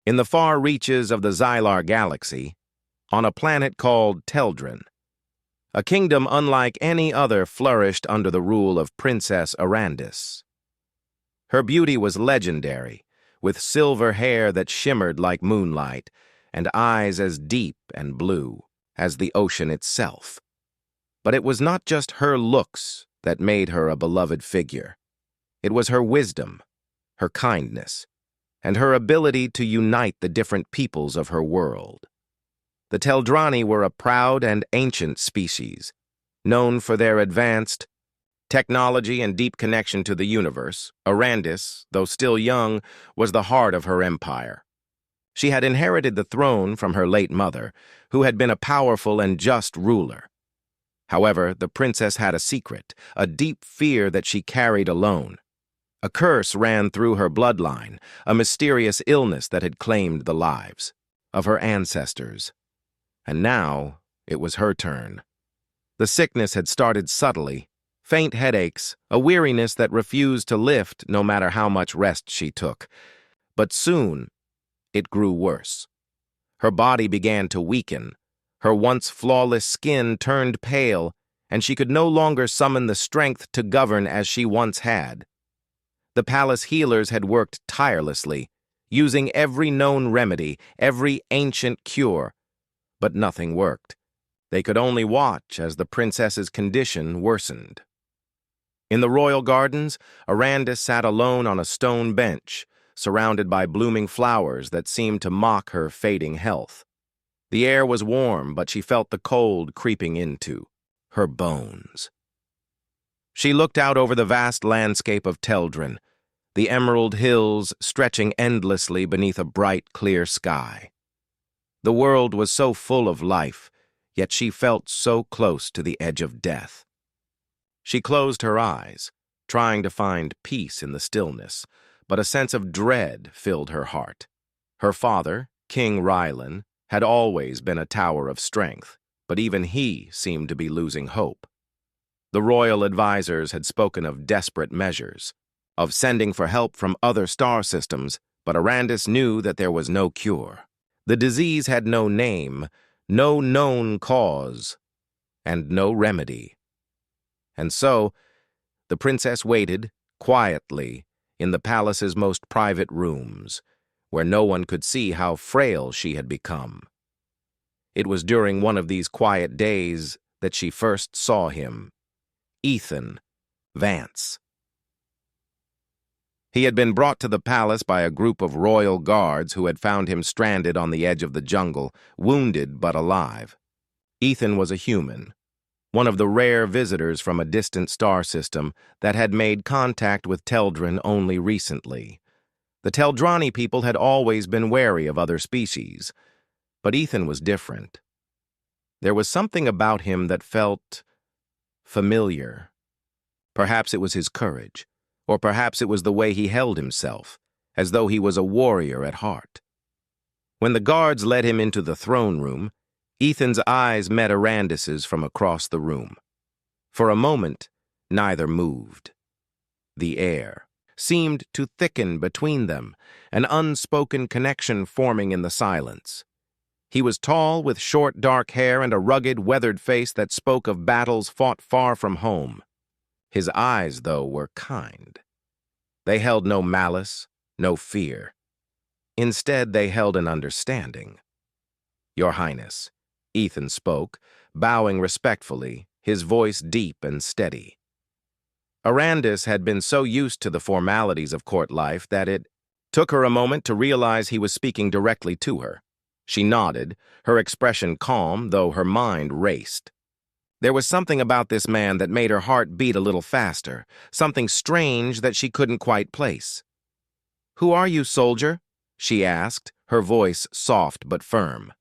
in the far reaches of the Xylar galaxy, on a planet called Teldrin. A kingdom unlike any other flourished under the rule of Princess Arandis. Her beauty was legendary, with silver hair that shimmered like moonlight and eyes as deep and blue as the ocean itself. But it was not just her looks that made her a beloved figure. It was her wisdom, her kindness, and her ability to unite the different peoples of her world. The Teldrani were a proud and ancient species, known for their advanced technology and deep connection to the universe. Arandis, though still young, was the heart of her empire. She had inherited the throne from her late mother, who had been a powerful and just ruler. However, the princess had a secret, a deep fear that she carried alone. A curse ran through her bloodline, a mysterious illness that had claimed the lives of her ancestors. And now it was her turn. The sickness had started subtly, faint headaches, a weariness that refused to lift no matter how much rest she took. But soon, it grew worse. Her body began to weaken, her once flawless skin turned pale, and she could no longer summon the strength to govern as she once had. The palace healers had worked tirelessly, using every known remedy, every ancient cure, but nothing worked. They could only watch as the princess's condition worsened. In the royal gardens, Arandis sat alone on a stone bench, surrounded by blooming flowers that seemed to mock her fading health. The air was warm, but she felt the cold creeping into her bones. She looked out over the vast landscape of Teldrin, the emerald hills stretching endlessly beneath a bright, clear sky. The world was so full of life, yet she felt so close to the edge of death. She closed her eyes, trying to find peace in the stillness, but a sense of dread filled her heart. Her father, King Rylan, had always been a tower of strength, but even he seemed to be losing hope. The royal advisors had spoken of desperate measures, of sending for help from other star systems, but Arandis knew that there was no cure. The disease had no name, no known cause, and no remedy. And so, the princess waited, quietly, in the palace's most private rooms, where no one could see how frail she had become. It was during one of these quiet days that she first saw him, Ethan Vance. He had been brought to the palace by a group of royal guards who had found him stranded on the edge of the jungle, wounded but alive. Ethan was a human, one of the rare visitors from a distant star system that had made contact with Teldrin only recently. The Teldrani people had always been wary of other species, but Ethan was different. There was something about him that felt familiar. Perhaps it was his courage, or perhaps it was the way he held himself, as though he was a warrior at heart. When the guards led him into the throne room, Ethan's eyes met Arandis's from across the room. For a moment, neither moved. The air seemed to thicken between them, an unspoken connection forming in the silence. He was tall, with short, dark hair and a rugged, weathered face that spoke of battles fought far from home. His eyes, though, were kind. They held no malice, no fear. Instead, they held an understanding. "Your Highness," Ethan spoke, bowing respectfully, his voice deep and steady. Arandis had been so used to the formalities of court life that it took her a moment to realize he was speaking directly to her. She nodded, her expression calm, though her mind raced. There was something about this man that made her heart beat a little faster, something strange that she couldn't quite place. "Who are you, soldier?" she asked, her voice soft but firm.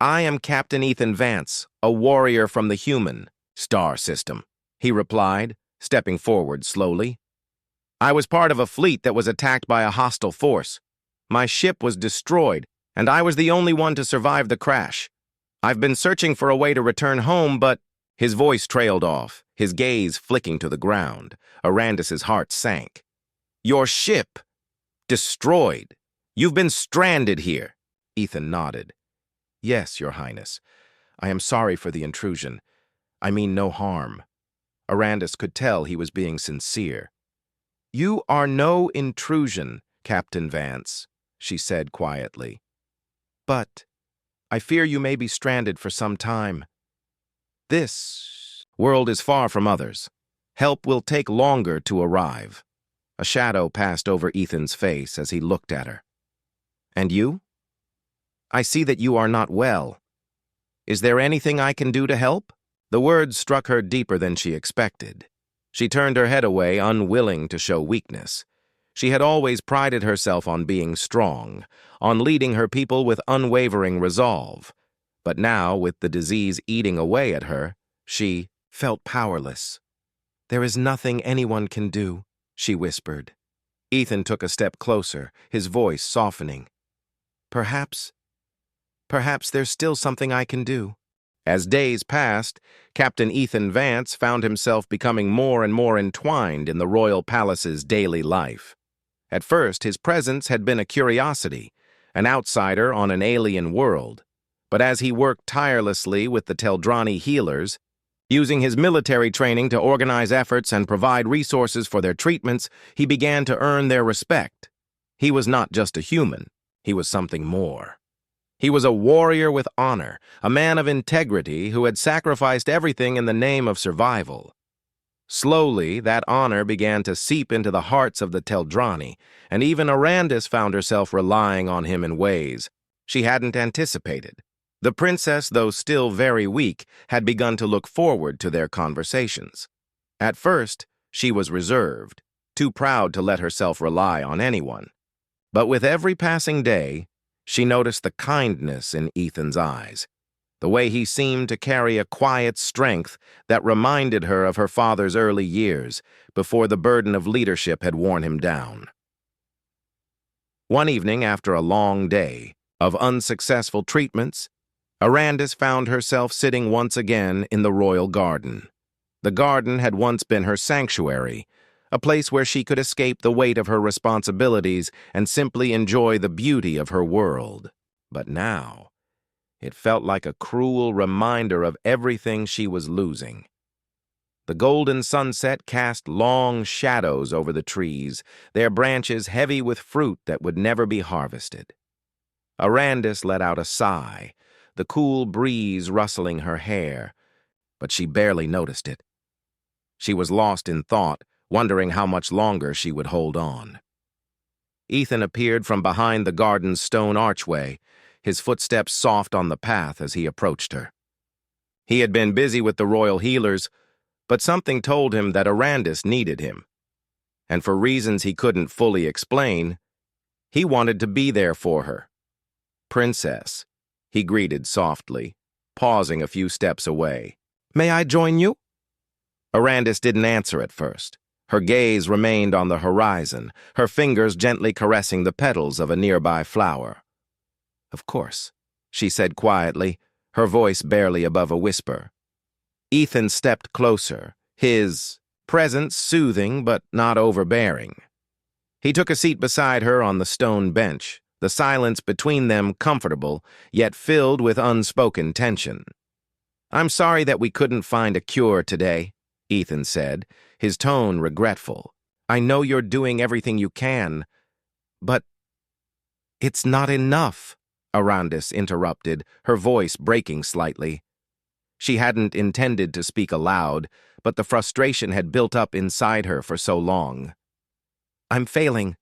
"I am Captain Ethan Vance, a warrior from the human star system," he replied, stepping forward slowly. "I was part of a fleet that was attacked by a hostile force. My ship was destroyed, and I was the only one to survive the crash. I've been searching for a way to return home, but—" His voice trailed off, his gaze flicking to the ground. Arandis's heart sank. "Your ship? Destroyed?" You've been stranded here. Ethan nodded. Yes, Your Highness. I am sorry for the intrusion. I mean no harm. Arandis could tell he was being sincere. You are no intrusion, Captain Vance, she said quietly. But I fear you may be stranded for some time. This world is far from others. Help will take longer to arrive. A shadow passed over Ethan's face as he looked at her. And you? I see that you are not well. Is there anything I can do to help? The words struck her deeper than she expected. She turned her head away, unwilling to show weakness. She had always prided herself on being strong, on leading her people with unwavering resolve. But now, with the disease eating away at her, she felt powerless. There is nothing anyone can do, she whispered. Ethan took a step closer, his voice softening. Perhaps there's still something I can do. As days passed, Captain Ethan Vance found himself becoming more and more entwined in the royal palace's daily life. At first, his presence had been a curiosity, an outsider on an alien world. But as he worked tirelessly with the Teldrani healers, using his military training to organize efforts and provide resources for their treatments, he began to earn their respect. He was not just a human, he was something more. He was a warrior with honor, a man of integrity who had sacrificed everything in the name of survival. Slowly, that honor began to seep into the hearts of the Teldrani, and even Arandis found herself relying on him in ways she hadn't anticipated. The princess, though still very weak, had begun to look forward to their conversations. At first, she was reserved, too proud to let herself rely on anyone. But with every passing day, she noticed the kindness in Ethan's eyes, the way he seemed to carry a quiet strength that reminded her of her father's early years before the burden of leadership had worn him down. One evening, after a long day of unsuccessful treatments, Arandis found herself sitting once again in the royal garden. The garden had once been her sanctuary, a place where she could escape the weight of her responsibilities and simply enjoy the beauty of her world. But now, it felt like a cruel reminder of everything she was losing. The golden sunset cast long shadows over the trees, their branches heavy with fruit that would never be harvested. Arandis let out a sigh, the cool breeze rustling her hair, but she barely noticed it. She was lost in thought, wondering how much longer she would hold on. Ethan appeared from behind the garden's stone archway, his footsteps soft on the path as he approached her. He had been busy with the royal healers, but something told him that Arandis needed him. And for reasons he couldn't fully explain, he wanted to be there for her. Princess, he greeted softly, pausing a few steps away. May I join you? Arandis didn't answer at first. Her gaze remained on the horizon, her fingers gently caressing the petals of a nearby flower. Of course, she said quietly, her voice barely above a whisper. Ethan stepped closer, his presence soothing but not overbearing. He took a seat beside her on the stone bench, the silence between them comfortable, yet filled with unspoken tension. I'm sorry that we couldn't find a cure today, Ethan said, his tone regretful. I know you're doing everything you can, but it's not enough, Arandis interrupted, her voice breaking slightly. She hadn't intended to speak aloud, but the frustration had built up inside her for so long. I'm failing.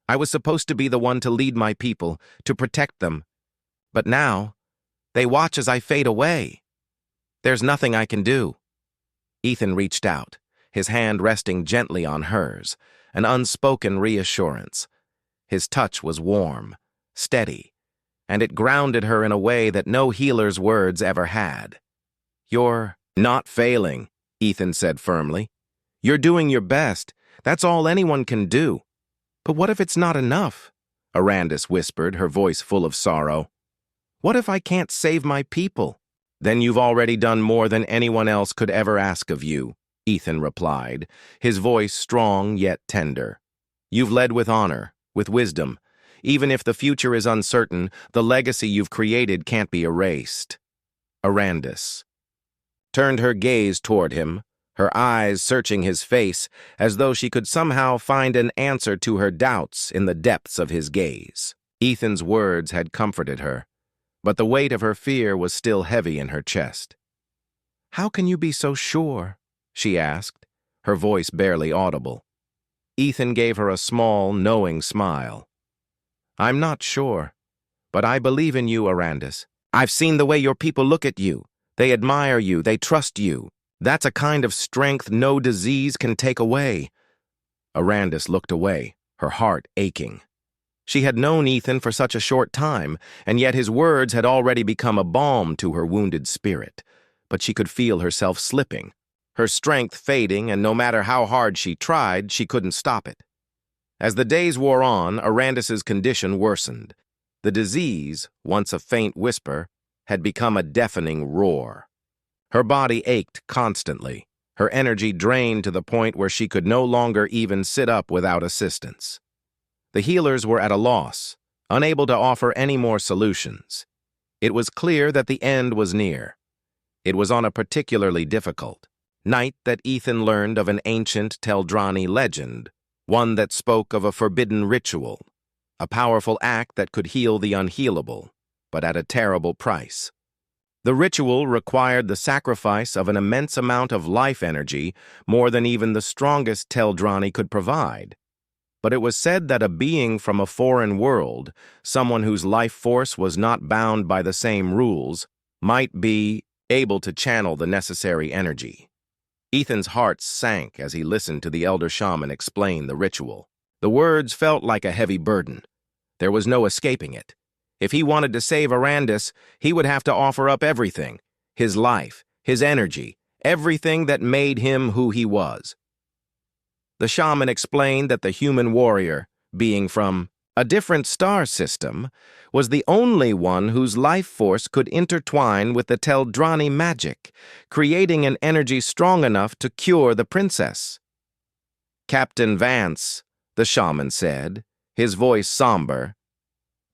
I was supposed to be the one to lead my people, to protect them. But now, they watch as I fade away. There's nothing I can do. Ethan reached out, his hand resting gently on hers, an unspoken reassurance. His touch was warm, steady, and it grounded her in a way that no healer's words ever had. You're not failing, Ethan said firmly. You're doing your best. That's all anyone can do. But what if it's not enough? Arandis whispered, her voice full of sorrow. What if I can't save my people? Then you've already done more than anyone else could ever ask of you, Ethan replied, his voice strong yet tender. You've led with honor, with wisdom. Even if the future is uncertain, the legacy you've created can't be erased. Arandis turned her gaze toward him, her eyes searching his face as though she could somehow find an answer to her doubts in the depths of his gaze. Ethan's words had comforted her, but the weight of her fear was still heavy in her chest. "How can you be so sure?" she asked, her voice barely audible. Ethan gave her a small, knowing smile. "I'm not sure, but I believe in you, Arandis. I've seen the way your people look at you. They admire you, they trust you. That's a kind of strength no disease can take away." Arandis looked away, her heart aching. She had known Ethan for such a short time, and yet his words had already become a balm to her wounded spirit. But she could feel herself slipping, her strength fading, and no matter how hard she tried, she couldn't stop it. As the days wore on, Arandis's condition worsened. The disease, once a faint whisper, had become a deafening roar. Her body ached constantly, her energy drained to the point where she could no longer even sit up without assistance. The healers were at a loss, unable to offer any more solutions. It was clear that the end was near. It was on a particularly difficult night that Ethan learned of an ancient Teldrani legend, one that spoke of a forbidden ritual, a powerful act that could heal the unhealable, but at a terrible price. The ritual required the sacrifice of an immense amount of life energy, more than even the strongest Teldrani could provide. But it was said that a being from a foreign world, someone whose life force was not bound by the same rules, might be able to channel the necessary energy. Ethan's heart sank as he listened to the elder shaman explain the ritual. The words felt like a heavy burden. There was no escaping it. If he wanted to save Arandis, he would have to offer up everything, his life, his energy, everything that made him who he was. The shaman explained that the human warrior, being from a different star system, was the only one whose life force could intertwine with the Teldrani magic, creating an energy strong enough to cure the princess. "Captain Vance," the shaman said, his voice somber,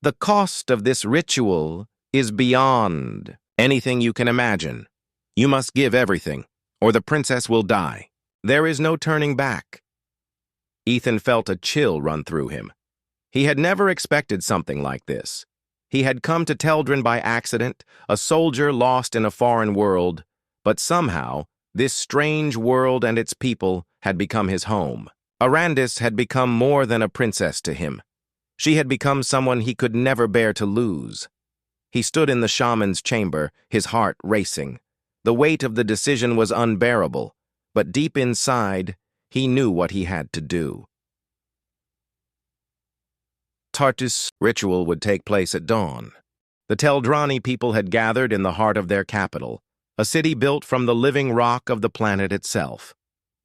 "the cost of this ritual is beyond anything you can imagine. You must give everything, or the princess will die. There is no turning back." Ethan felt a chill run through him. He had never expected something like this. He had come to Teldryn by accident, a soldier lost in a foreign world, but somehow, this strange world and its people had become his home. Arandis had become more than a princess to him. She had become someone he could never bear to lose. He stood in the shaman's chamber, his heart racing. The weight of the decision was unbearable, but deep inside, he knew what he had to do. Tartus' ritual would take place at dawn. The Teldrani people had gathered in the heart of their capital, a city built from the living rock of the planet itself.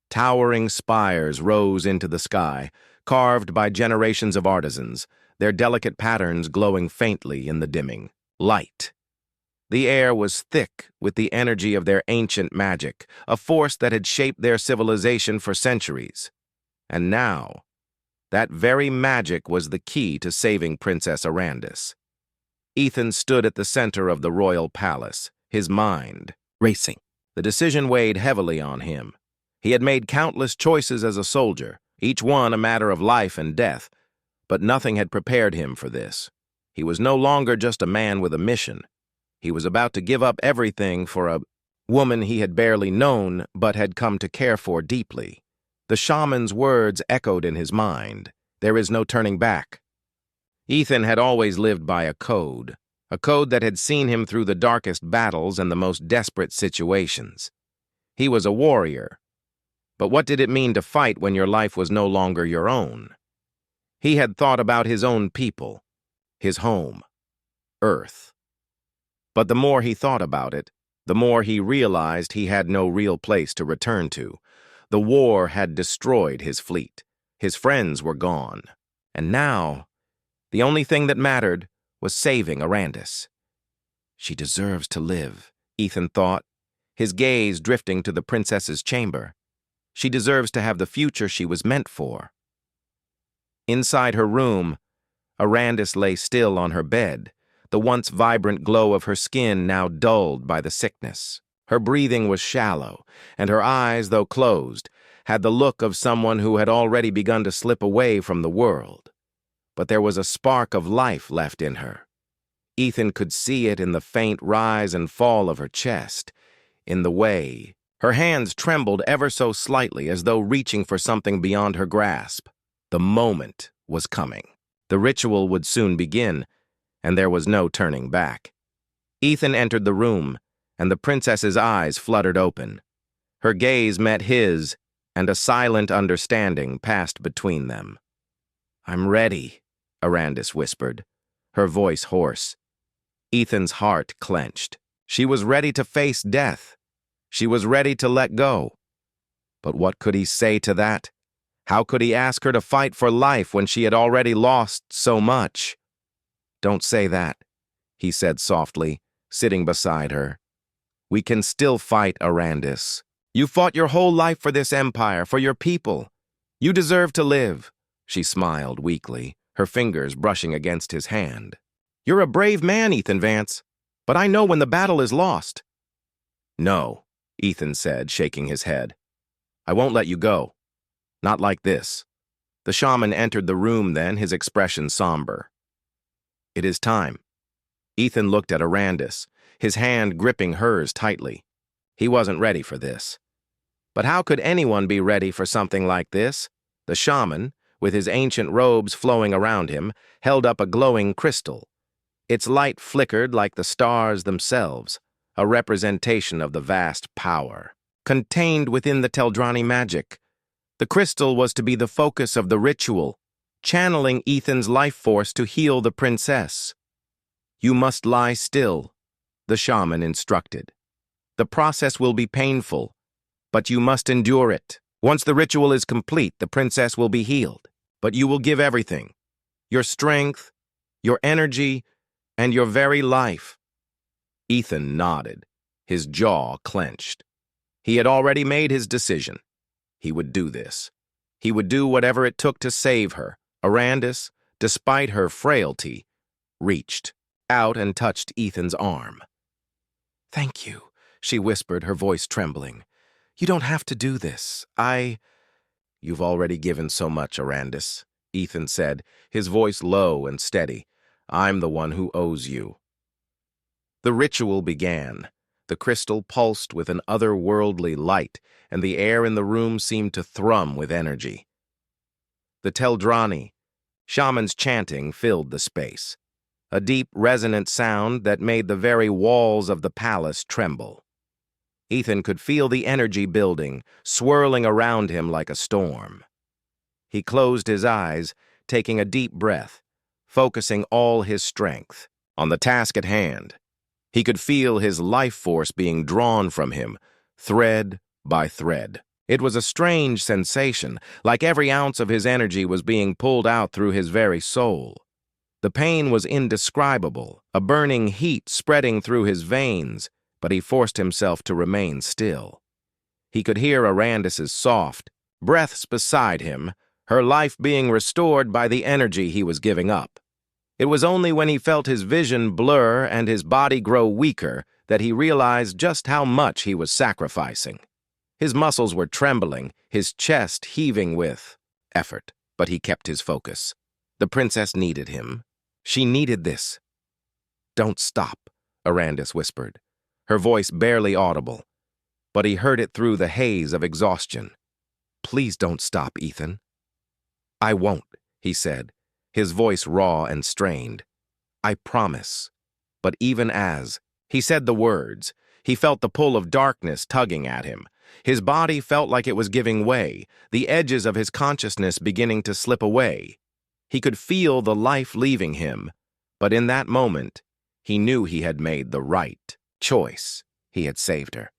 Towering spires rose into the sky, carved by generations of artisans, their delicate patterns glowing faintly in the dimming light. The air was thick with the energy of their ancient magic, a force that had shaped their civilization for centuries. And now, that very magic was the key to saving Princess Arandis. Ethan stood at the center of the royal palace, his mind racing. The decision weighed heavily on him. He had made countless choices as a soldier, each one a matter of life and death, but nothing had prepared him for this. He was no longer just a man with a mission. He was about to give up everything for a woman he had barely known but had come to care for deeply. The shaman's words echoed in his mind. There is no turning back. Ethan had always lived by a code that had seen him through the darkest battles and the most desperate situations. He was a warrior. But what did it mean to fight when your life was no longer your own? He had thought about his own people, his home, Earth. But the more he thought about it, the more he realized he had no real place to return to. The war had destroyed his fleet. His friends were gone. And now, the only thing that mattered was saving Arandis. She deserves to live, Ethan thought, his gaze drifting to the princess's chamber. She deserves to have the future she was meant for. Inside her room, Arandis lay still on her bed, the once vibrant glow of her skin now dulled by the sickness. Her breathing was shallow, and her eyes, though closed, had the look of someone who had already begun to slip away from the world. But there was a spark of life left in her. Ethan could see it in the faint rise and fall of her chest, in the way. Her hands trembled ever so slightly as though reaching for something beyond her grasp. The moment was coming. The ritual would soon begin, and there was no turning back. Ethan entered the room, and the princess's eyes fluttered open. Her gaze met his, and a silent understanding passed between them. "I'm ready," Arandis whispered, her voice hoarse. Ethan's heart clenched. She was ready to face death. She was ready to let go. But what could he say to that? How could he ask her to fight for life when she had already lost so much? "Don't say that," he said softly, sitting beside her. "We can still fight, Arandis. You fought your whole life for this empire, for your people. You deserve to live." She smiled weakly, her fingers brushing against his hand. "You're a brave man, Ethan Vance, but I know when the battle is lost." "No," Ethan said, shaking his head. "I won't let you go. Not like this." The shaman entered the room then, his expression somber. "It is time." Ethan looked at Arandis, his hand gripping hers tightly. He wasn't ready for this. But how could anyone be ready for something like this? The shaman, with his ancient robes flowing around him, held up a glowing crystal. Its light flickered like the stars themselves, a representation of the vast power contained within the Teldrani magic. The crystal was to be the focus of the ritual, channeling Ethan's life force to heal the princess. "You must lie still," the shaman instructed. "The process will be painful, but you must endure it. Once the ritual is complete, the princess will be healed. But you will give everything, your strength, your energy, and your very life." Ethan nodded, his jaw clenched. He had already made his decision. He would do this. He would do whatever it took to save her. Arandis, despite her frailty, reached out and touched Ethan's arm. "Thank you," she whispered, her voice trembling. "You don't have to do this. "You've already given so much, Arandis," Ethan said, his voice low and steady. "I'm the one who owes you." The ritual began. The crystal pulsed with an otherworldly light, and the air in the room seemed to thrum with energy. The Teldrani, shaman's chanting, filled the space, a deep, resonant sound that made the very walls of the palace tremble. Ethan could feel the energy building, swirling around him like a storm. He closed his eyes, taking a deep breath, focusing all his strength on the task at hand. He could feel his life force being drawn from him, thread by thread. It was a strange sensation, like every ounce of his energy was being pulled out through his very soul. The pain was indescribable, a burning heat spreading through his veins, but he forced himself to remain still. He could hear Arandis's soft breaths beside him, her life being restored by the energy he was giving up. It was only when he felt his vision blur and his body grow weaker that he realized just how much he was sacrificing. His muscles were trembling, his chest heaving with effort, but he kept his focus. The princess needed him. She needed this. "Don't stop," Arandis whispered, her voice barely audible, but he heard it through the haze of exhaustion. "Please don't stop, Ethan." "I won't," he said, his voice raw and strained. "I promise." But even as he said the words, he felt the pull of darkness tugging at him. His body felt like it was giving way, the edges of his consciousness beginning to slip away. He could feel the life leaving him, but in that moment, he knew he had made the right choice. He had saved her.